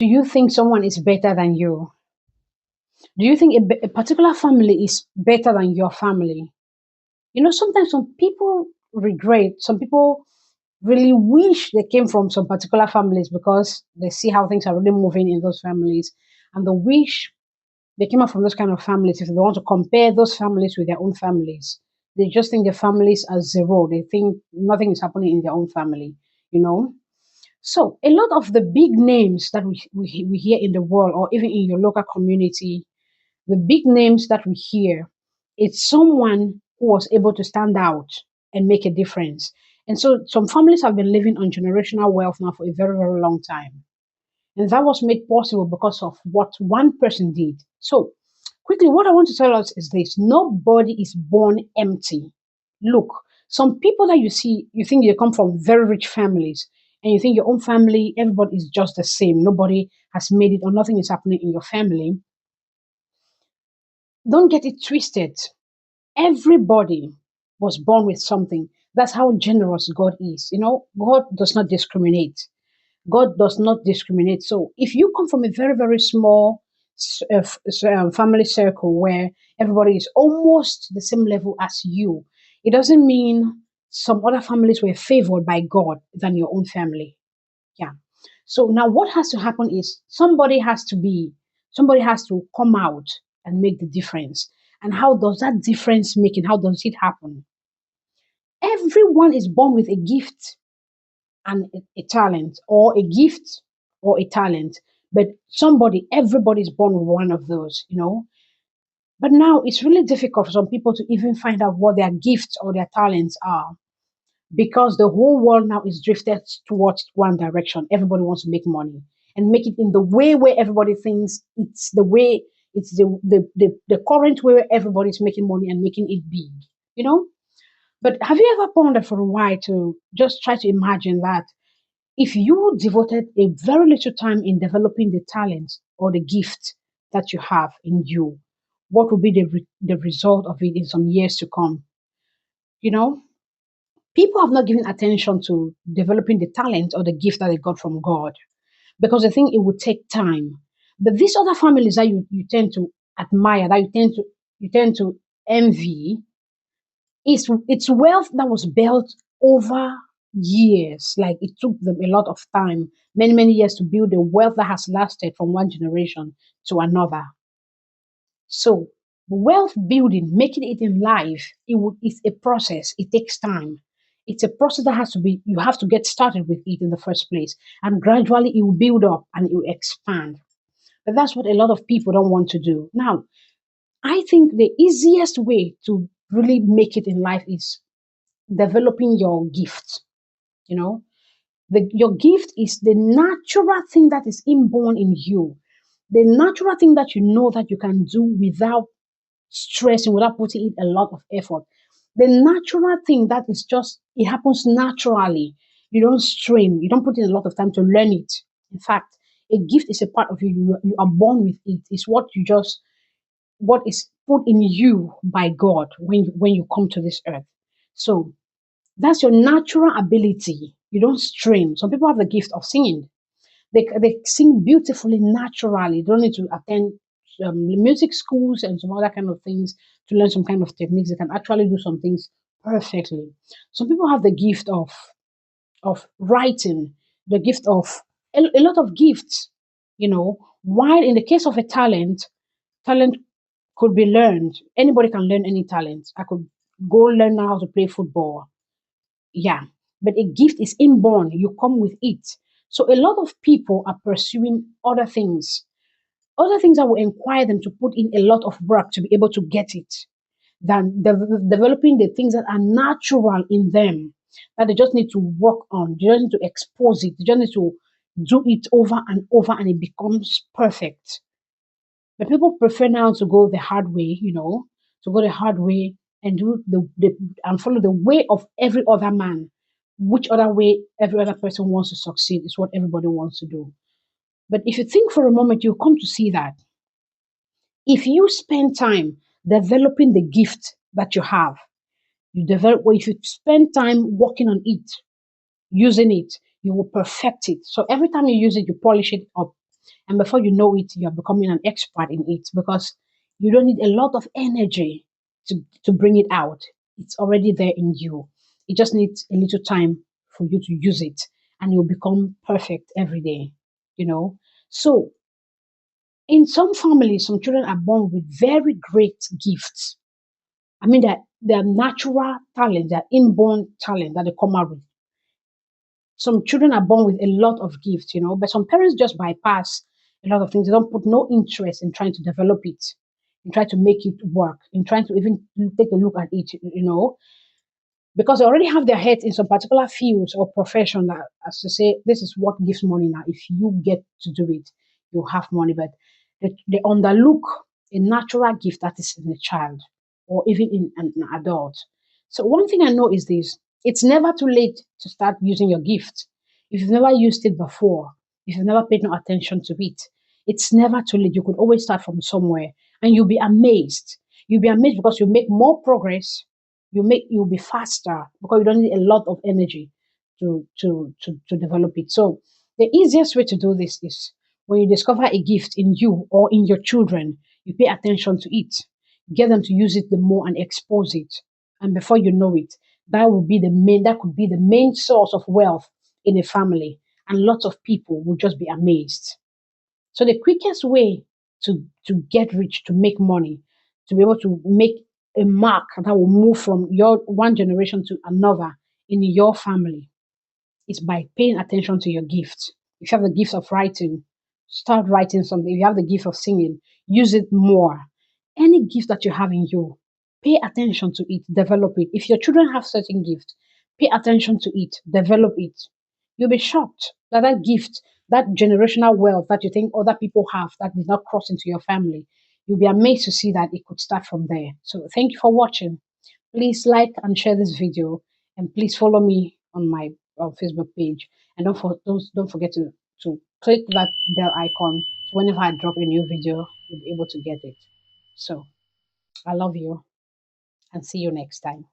Do you think someone is better than you? Do you think a particular family is better than your family? Sometimes some people regret, some people really wish they came from some particular families because they see how things are really moving in those families. And they wish they came up from those kind of families. If they want to compare those families with their own families, they just think their families are zero. They think nothing is happening in their own family, you know? So a lot of the big names that we hear in the world or even in your local community, the big names that we hear, it's someone who was able to stand out and make a difference. And so some families have been living on generational wealth now for a very, very long time. And that was made possible because of what one person did. So, quickly, what I want to tell us is this: nobody is born empty. Look, some people that you see, you think they come from very rich families, and you think your own family, everybody is just the same. Nobody has made it, or nothing is happening in your family. Don't get it twisted. Everybody was born with something. That's how generous God is. God does not discriminate. God does not discriminate. So if you come from a very, very small family circle where everybody is almost the same level as you, it doesn't mean some other families were favored by God than your own family. Yeah. So now what has to happen is somebody has to come out and make the difference. And how does that difference making, how does it happen? Everyone is born with a gift and a talent, or a gift or a talent, but everybody is born with one of those. But now it's really difficult for some people to even find out what their gifts or their talents are, because the whole world now is drifted towards one direction. Everybody wants to make money and make it in the way where everybody thinks it's the current way where everybody's making money and making it big, you know? But have you ever pondered for a while to just try to imagine that if you devoted a very little time in developing the talent or the gift that you have in you, what would be the result of it in some years to come? You know, people have not given attention to developing the talent or the gift that they got from God because they think it would take time. But these other families that you tend to admire, that you tend to envy, it's wealth that was built over years. Like it took them a lot of time, many, many years to build a wealth that has lasted from one generation to another. So wealth building, making it in life, it's a process. It takes time. It's a process that you have to get started with it in the first place. And gradually it will build up and it will expand. But that's what a lot of people don't want to do. Now, I think the easiest way to really make it in life is developing your gift. You know, your gift is the natural thing that is inborn in you, the natural thing that you know that you can do without stressing, without putting in a lot of effort. The natural thing that is just, it happens naturally. You don't strain, you don't put in a lot of time to learn it. In fact, a gift is a part of you. You are born with it. It's what is put in you by God when you come to this earth. So that's your natural ability. You don't strain. Some people have the gift of singing. They sing beautifully naturally. They don't need to attend music schools and some other kind of things to learn some kind of techniques. They can actually do some things perfectly. Some people have the gift of writing, the gift of a lot of gifts. While in the case of a talent could be learned. Anybody can learn any talent. I could go learn how to play football. Yeah. But a gift is inborn. You come with it. So a lot of people are pursuing other things that will require them to put in a lot of work to be able to get it, than developing the things that are natural in them, that they just need to work on. They just need to expose it. They just need to do it over and over and it becomes perfect. But people prefer now to go the hard way, to go the hard way and do and follow the way of every other man. Which other way every other person wants to succeed is what everybody wants to do. But if you think for a moment, you'll come to see that if you spend time developing the gift that you have, well, if you spend time working on it, using it, you will perfect it. So every time you use it, you polish it up. And before you know it, you're becoming an expert in it because you don't need a lot of energy to bring it out. It's already there in you. It just needs a little time for you to use it, and you'll become perfect every day, you know. So, in some families, some children are born with very great gifts. I mean, that their natural talent, their inborn talent that they come out with. Some children are born with a lot of gifts, but some parents just bypass a lot of things. They don't put no interest in trying to develop it, in trying to make it work, in trying to even take a look at it, because they already have their heads in some particular fields or profession that, as to say, this is what gives money now. If you get to do it, you have money. But they underlook a natural gift that is in a child or even in an adult. So one thing I know is this: it's never too late to start using your gift. If you've never used it before, if you've never paid no attention to it, it's never too late. You could always start from somewhere, and you'll be amazed. You'll be amazed because you make more progress, you'll be faster because you don't need a lot of energy to develop it. So the easiest way to do this is when you discover a gift in you or in your children, you pay attention to it, get them to use it the more and expose it. And before you know it, that could be the main source of wealth in a family. And lots of people will just be amazed. So the quickest way to get rich, to make money, to be able to make a mark that will move from your one generation to another in your family is by paying attention to your gift. If you have the gift of writing, start writing something. If you have the gift of singing, use it more. Any gift that you have in you, pay attention to it, develop it. If your children have certain gifts, pay attention to it, develop it. You'll be shocked that that gift, that generational wealth that you think other people have that did not cross into your family, you'll be amazed to see that it could start from there. So thank you for watching. Please like and share this video, and please follow me on my Facebook page. And don't forget to click that bell icon so whenever I drop a new video, you'll be able to get it. So I love you and see you next time.